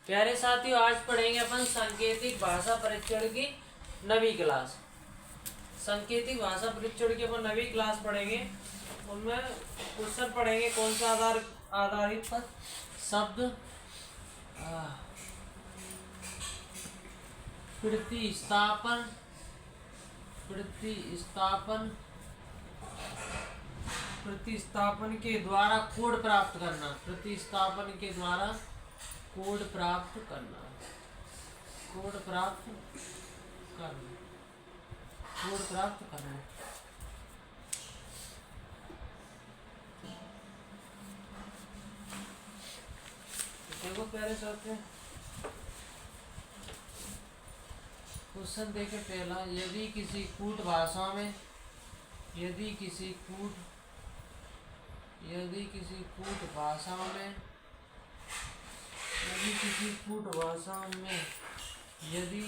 प्यारे साथियों, आज पढ़ेंगे अपन सांकेतिक भाषा परीक्षण की 9वीं क्लास। सांकेतिक भाषा परीक्षण की अपन 9वीं क्लास पढ़ेंगे। उनमें क्वेश्चन पढ़ेंगे कौन सा आधारित पर शब्द प्रतिस्थापन प्रतिस्थापन के द्वारा कोड प्राप्त करना। प्रतिस्थापन के द्वारा कोड प्राप्त करना। देखो प्यारे साथियों, क्वेश्चन देखे पहला, यदि किसी कूट भाषा में यदि किसी कूट भाषा में यदि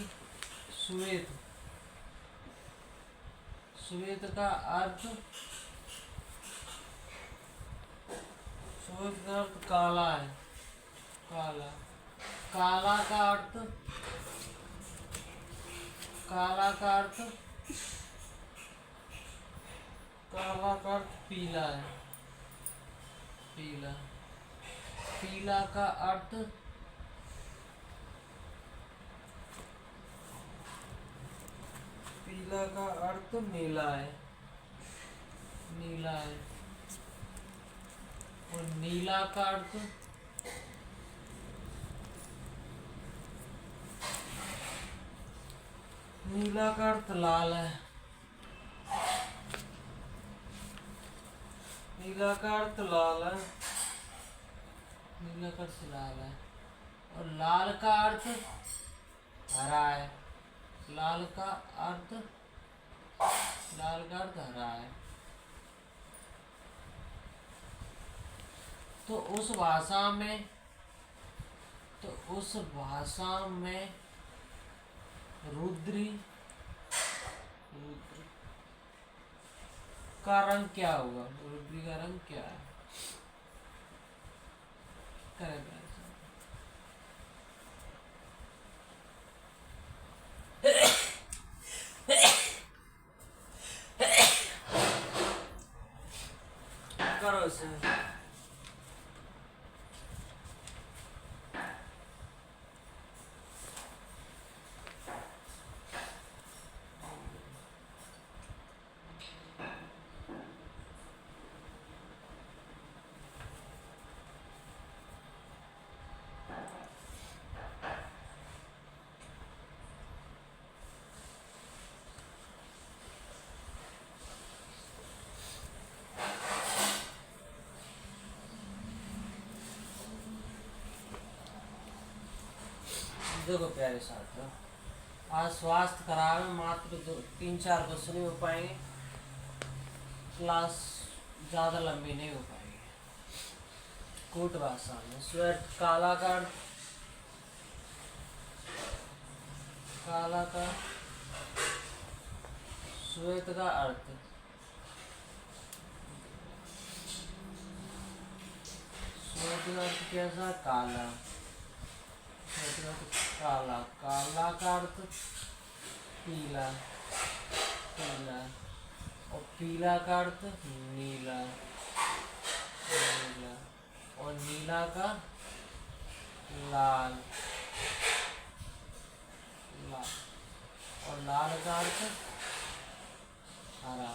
श्वेत का अर्थ काला है। काला का अर्थ पीला है। पीला का अर्थ नीला है। और नीला का अर्थ लाल है। नीला का अर्थ लाल है। और लाल का अर्थ हरा है। लाल का अर्थ हरा है। तो उस भाषा में रुद्री का रंग क्या होगा? रुद्री का रंग क्या है? करो इसे। देखो प्यारे साथियों, आज स्वास्थ्य खराब है, मात्र 3-4 क्वेश्चन ही हो पाएंगे। क्लास ज़्यादा लंबी नहीं हो पाएगी। कूट भाषा में श्वेत काला का श्वेत का अर्थ कैसा? काला। काला का अर्थ पीला। और पीला का अर्थ नीला। और नीला का लाल। और लाल का अर्थ हरा।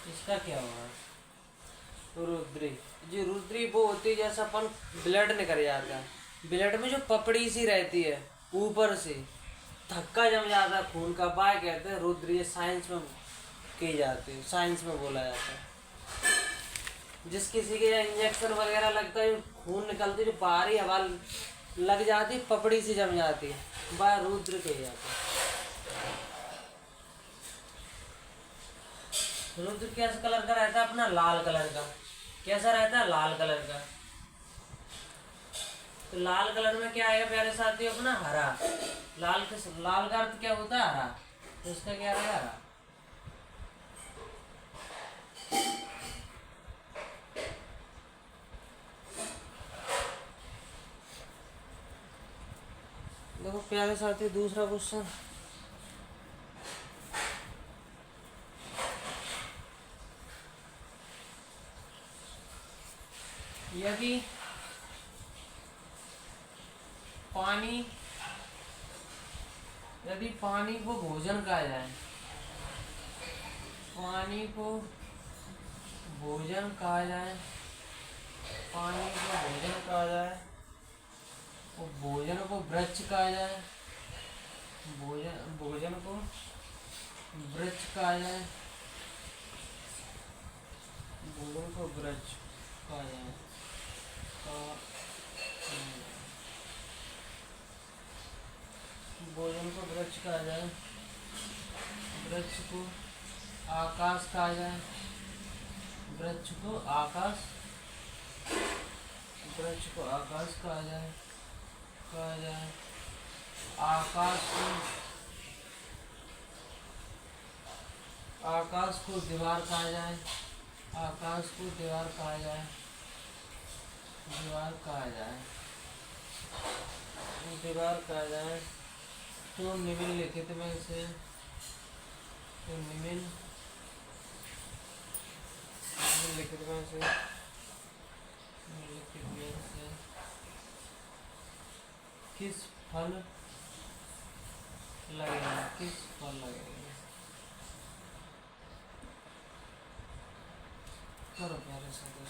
इसका क्या होगा? रुद्री वो होती है जैसा अपन ब्लड निकल जाता है। ब्लड में जो पपड़ी सी रहती है ऊपर से धक्का जम जाता है खून का, बाय कहते हैं रुद्री। साइंस में की जाती है, साइंस में बोला जाता है। जिस किसी के इंजेक्शन वगैरह लगता है, खून निकलती जो बाहरी हवा लग जाती, पपड़ी से जम जाती, वह रुद्र कही जाती है। रुद्र कैसे कलर का रहता है अपना? लाल कलर का। कैसा रहता है? लाल कलर का। तो लाल कलर में क्या आएगा प्यारे साथियों? अपना हरा। लाल का अर्थ क्या होता है? हरा। तो इसका क्या रहेगा? हरा। देखो प्यारे साथियों, दूसरा क्वेश्चन। यदि पानी को भोजन कहा जाए, पानी को भोजन कहा जाए, पानी को भोजन कहा जाए, और भोजन को वृक्ष कहा जाए, भोजन को वृक्ष कहा जाए, भोजन को वृक्ष कहा जाए, भोजन को वृक्ष कहा जाए, वृक्ष को आकाश कहा जाए, वृक्ष को आकाश, वृक्ष को आकाश कहा जाए, आकाश को दीवार कहा जाए, आकाश को दीवार कहा जाए, दीवार कहा जाए, दीवार कहा जाए। तो निम्नलिखित में से, निम्नलिखित में से किस फल लगेगा? किस फल लगेगा? करो प्यारे साथियों।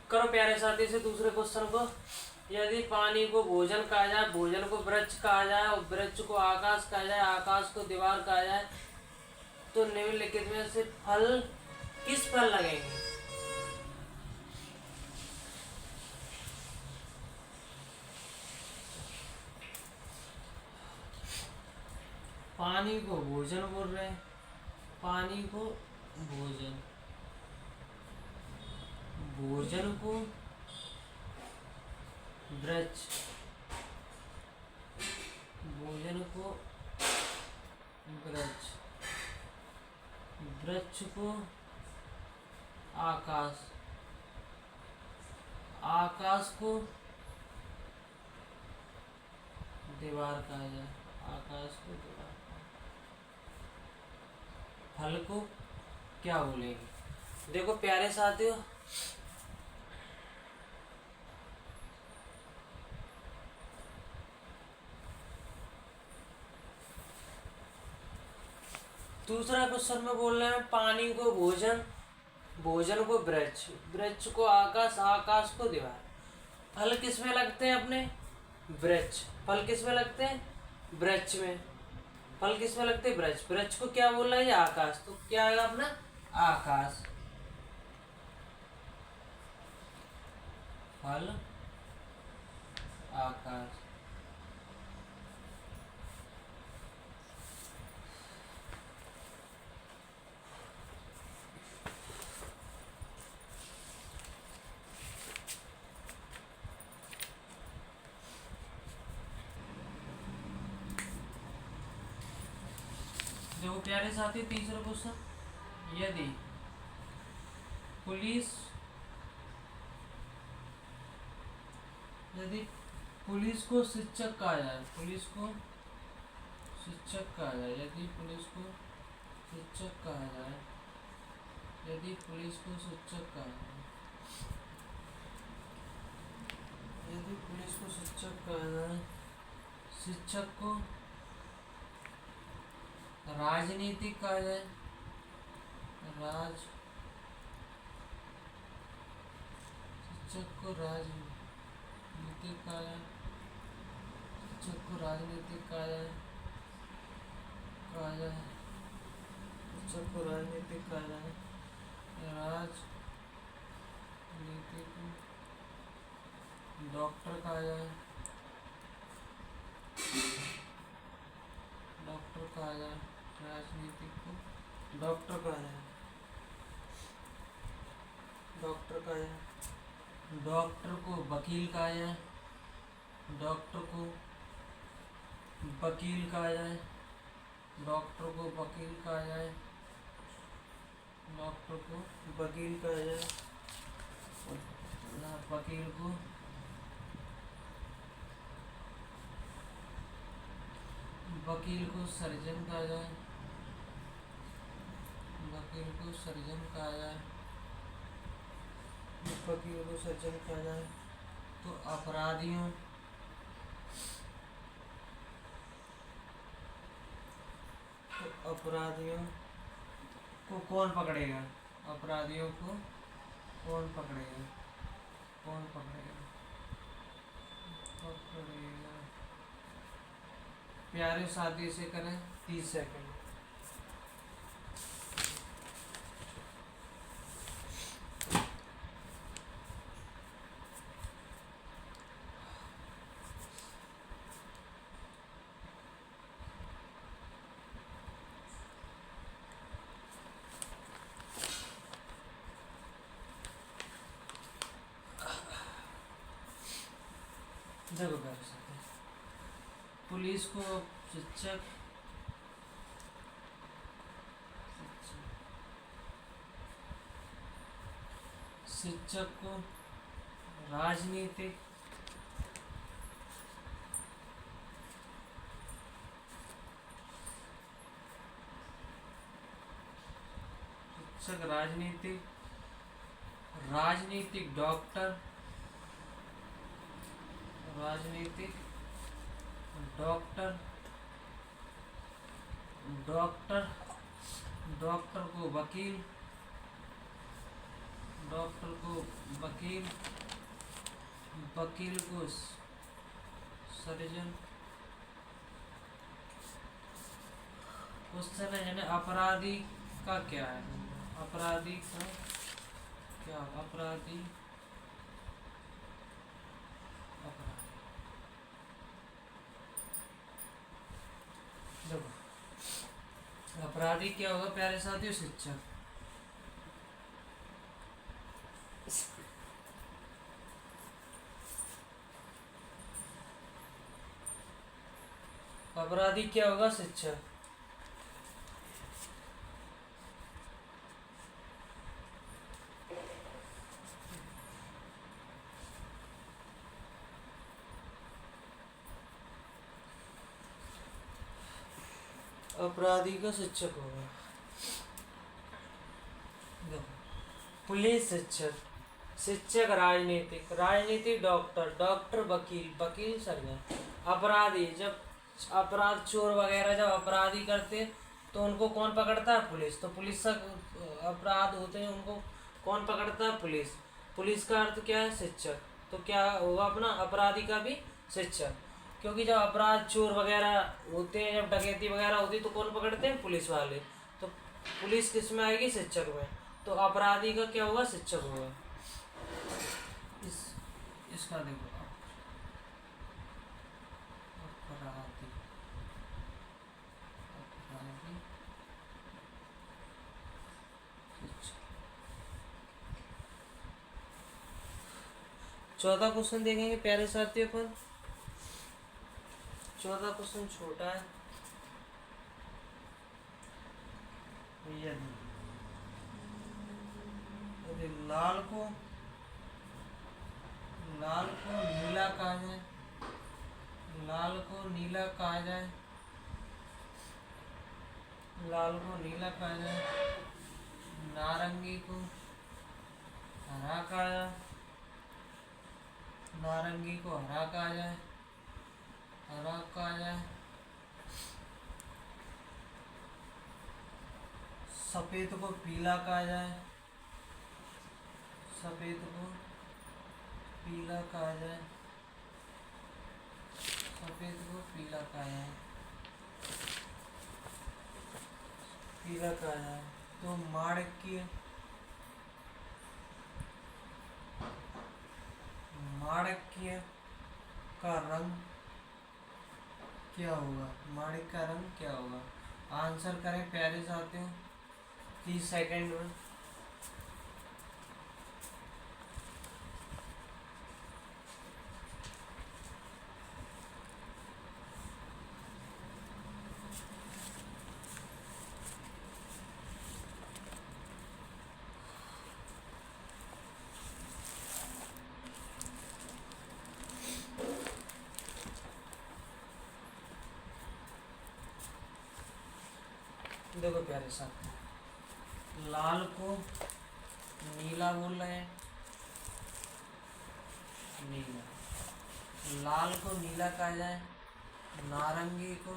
करो प्यारे साथी से दूसरे क्वेश्चन को। यदि पानी को भोजन कहा जाए, भोजन को वृक्ष कहा जाए, और वृक्ष को आकाश कहा जाए, आकाश को दीवार कहा जाए, तो निम्नलिखित में से फल किस फल लगेंगे? पानी को भोजन बोल रहे हैं, पानी को भोजन, भोजन को वृक्ष, भोजन को वृक्ष, वृक्ष को आकाश, आकाश को दीवार कहा जाए, आकाश को दीवार। फल को क्या बोलेंगे? देखो प्यारे साथियों, दूसरा क्वेश्चन में बोल रहे हैं पानी को भोजन, भोजन को वृक्ष, वृक्ष को आकाश, आकाश को दीवार। फल किस में लगते हैं अपने? वृक्ष। फल किस में लगते हैं? वृक्ष में। फल किस में लगते हैं? वृक्ष। वृक्ष को क्या बोल रहा है? आकाश। तो क्या आएगा अपना? आकाश। फल आकाश। देखो प्यारे साथी, तीसरा क्वेश्चन। यदि पुलिस, यदि पुलिस को शिक्षक कहा जाए, पुलिस को शिक्षक कहा जाए, यदि पुलिस को शिक्षक कहा जाए, यदि पुलिस को शिक्षक कहा जाए, यदि पुलिस को शिक्षक कहा जाए, शिक्षक को राजनीतिक कहा जाए, शिक्षक को राजनीतिक कहा जाए, शिक्षक को राजनीतिक कहा जाए, शिक्षक को राजनीतिक कहा जाए, राजनीतिक डॉक्टर कहा जाए, डॉक्टर कहा जाए, राजनीतिक को डॉक्टर कहा जाए, डॉक्टर कहा जाए, डॉक्टर को वकील कहा जाए, डॉक्टर को वकील कहा जाए, डॉक्टर को वकील कहा जाए, डॉक्टर को वकील कहा जाए, वकील को सर्जन कहा जाए, वकील को सर्जन कहा जाए, वकील को सर्जन कहा जाए। तो अपराधियों को कौन पकड़ेगा, अपराधियों को कौन पकड़ेगा, कौन पकड़ेगा, पकड़ेगा। प्यारे साथी से करें 30 सेकंड। देखो कर सकते हैं। पुलिस को शिक्षक को राजनीतिक शिक्षक, राजनीतिक डॉक्टर, राजनीतिक डॉक्टर, डॉक्टर को वकील, डॉक्टर को वकील, वकील को सर्जन। क्वेश्चन है यानी अपराधी का क्या है, अपराधी का क्या, अपराधी देखो अपराधी क्या होगा प्यारे साथियों, शिक्षक। अपराधी क्या होगा, शिक्षक। अपराधी का शिक्षक होगा। पुलिस शिक्षक, शिक्षक राजनीतिक, राजनीतिक डॉक्टर, डॉक्टर वकील, वकील सर्जन। अपराधी, जब अपराध चोर वगैरह जब अपराधी करते तो उनको कौन पकड़ता है, पुलिस। तो पुलिस का अपराध होते हैं उनको कौन पकड़ता है, पुलिस। पुलिस का अर्थ क्या है, शिक्षक। तो क्या होगा अपना अपराधी का भी शिक्षक, क्योंकि जब अपराध चोर वगैरह होते हैं, जब डकैती वगैरह होती है तो कौन पकड़ते हैं, पुलिस वाले। तो पुलिस किस में आएगी, शिक्षक में। तो अपराधी का क्या होगा, शिक्षक होगा। इसका देखो अपराधी, अपराधी शिक्षक। 14 क्वेश्चन देखेंगे प्यारे साथियों अपन। 14 क्वेश्चन छोटा है। यदि लाल को नीला कहा जाए, लाल को नीला कहा जाए, लाल को नीला कहा जाए, नारंगी को हरा कहा जाए, नारंगी को हरा कहा जाए, हरा कहा जाए, सफेद को पीला कहा जाए, सफेद को पीला कहा जाए, सफेद को पीला कहा जाए। पीला कहा जाए तो माणिक्य का रंग क्या होगा? माणिक का रंग क्या होगा? आंसर करें प्यारे साथियों 30 सेकंड में। देखो प्यारे साथ, लाल को नीला बोल रहे हैं, नीला, लाल को नीला कहा जाए, नारंगी को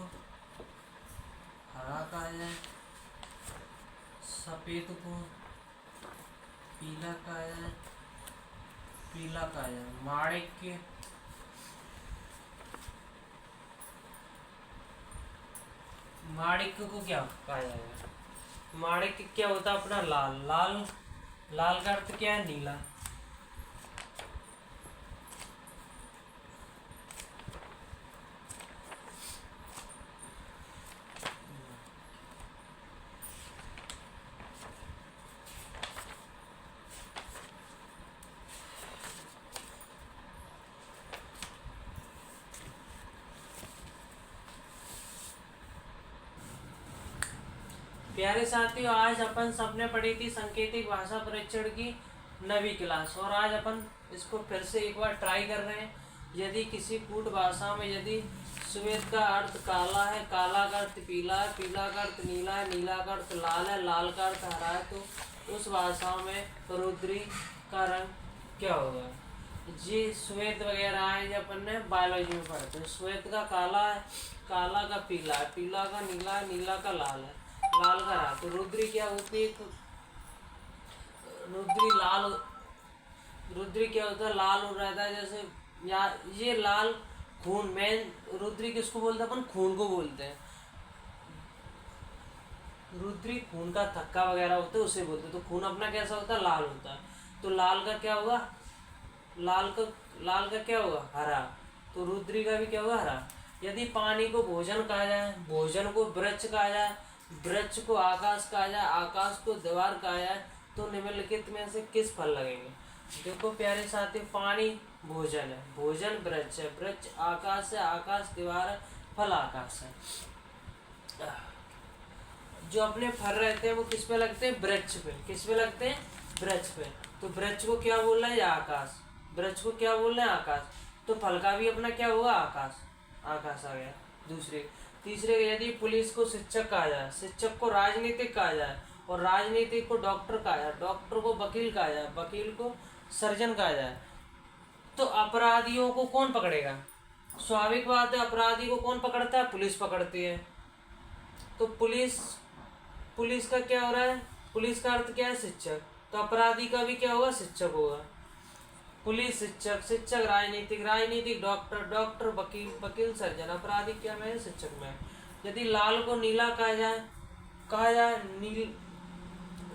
हरा कहा जाए, सफेद को पीला कहा जाए, पीला कहा जाए। माणिक्य को क्या कहा जाएगा? माणिक्य क्या होता है? अपना लाल, लाल का अर्थ क्या है? नीला। प्यारे साथियों, आज अपन सबने पढ़ी थी सांकेतिक भाषा परीक्षण की 9वीं क्लास, और आज अपन इसको फिर से एक बार ट्राई कर रहे हैं। यदि किसी कूट भाषा में यदि श्वेत का अर्थ काला है, काला का अर्थ पीला है, पीला का अर्थ नीला है, नीला का अर्थ लाल है, लाल का अर्थ हरा है, तो उस भाषा में रुद्री का रंग क्या होगा? जी श्वेत वगैरह है, जब अपन ने बायोलॉजी में पढ़ते हैं। श्वेत का काला है, काला का पीला है, पीला का नीला है, नीला का लाल है, लाल का हरा। तो रुद्री क्या होती है? तो रुद्री क्या होता है? लाल हो रहता है। जैसे या ये लाल खून, मेन रुद्री किसको बोलते हैं? अपन खून को बोलते हैं। रुद्री खून का थक्का वगैरह होता है, उसे बोलते हैं। तो खून अपना कैसा होता है? लाल होता है। तो लाल का क्या होगा? लाल का क्या होगा? हरा। तो रुद्री का भी क्या होगा? हरा। यदि पानी को भोजन कहा जाए, भोजन को वृक्ष कहा जाए, वृक्ष को आकाश कहा जाए, आकाश को दीवार कहा जाए, तो निम्नलिखित में से किस फल लगेंगे? देखो प्यारे साथी, पानी भोजन है, भोजन वृक्ष है, वृक्ष आकाश है, आकाश दीवार है, फल आकाश है। जो अपने फल रहते हैं वो किस पे लगते हैं? वृक्ष पे। किस पे लगते हैं? वृक्ष पे। तो वृक्ष को क्या बोल रहा है? आकाश। वृक्ष को क्या बोल रहे हैं? आकाश। तो फल का भी अपना क्या होगा? आकाश। आकाश आ गया। दूसरे तीसरे, यदि पुलिस को शिक्षक कहा जाए, शिक्षक को राजनीतिक कहा जाए, और राजनीतिक को डॉक्टर कहा जाए, डॉक्टर को वकील कहा जाए, वकील को सर्जन कहा जाए, तो अपराधियों को कौन पकड़ेगा? स्वाभाविक बात है, अपराधी को कौन पकड़ता है? पुलिस पकड़ती है। तो पुलिस का क्या हो रहा है? पुलिस का अर्थ क्या है? शिक्षक। तो अपराधी का भी क्या होगा? शिक्षक होगा। पुलिस शिक्षक, शिक्षक राजनीतिक, राजनीतिक डॉक्टर, डॉक्टर वकील, वकील सर्जन, अपराधी क्या में? शिक्षक में। यदि लाल को नीला कहा जाए,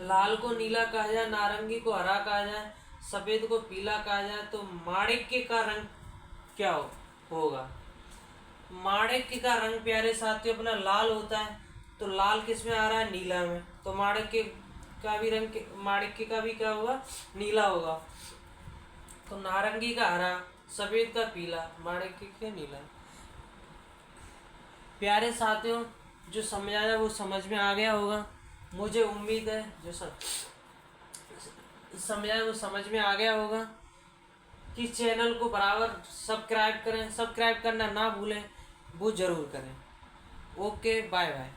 लाल को नीला कहा जाए, नारंगी को हरा कहा जाए, सफेद को पीला कहा जाए, तो माणिक्य का रंग क्या होगा? माणिक्य का रंग प्यारे साथियों अपना लाल होता है। तो लाल किस में आ रहा है? नीला में। तो माणिक्य का भी रंग, माणिक्य का भी क्या होगा? नीला होगा। तो नारंगी का हरा, सफेद का पीला, माणिक्य का नीला। प्यारे साथियों, जो समझाया वो समझ में आ गया होगा, मुझे उम्मीद है। जो समझाया वो समझ में आ गया होगा। कि चैनल को बराबर सब्सक्राइब करें, सब्सक्राइब करना ना भूलें, वो जरूर करें। Okay, bye bye.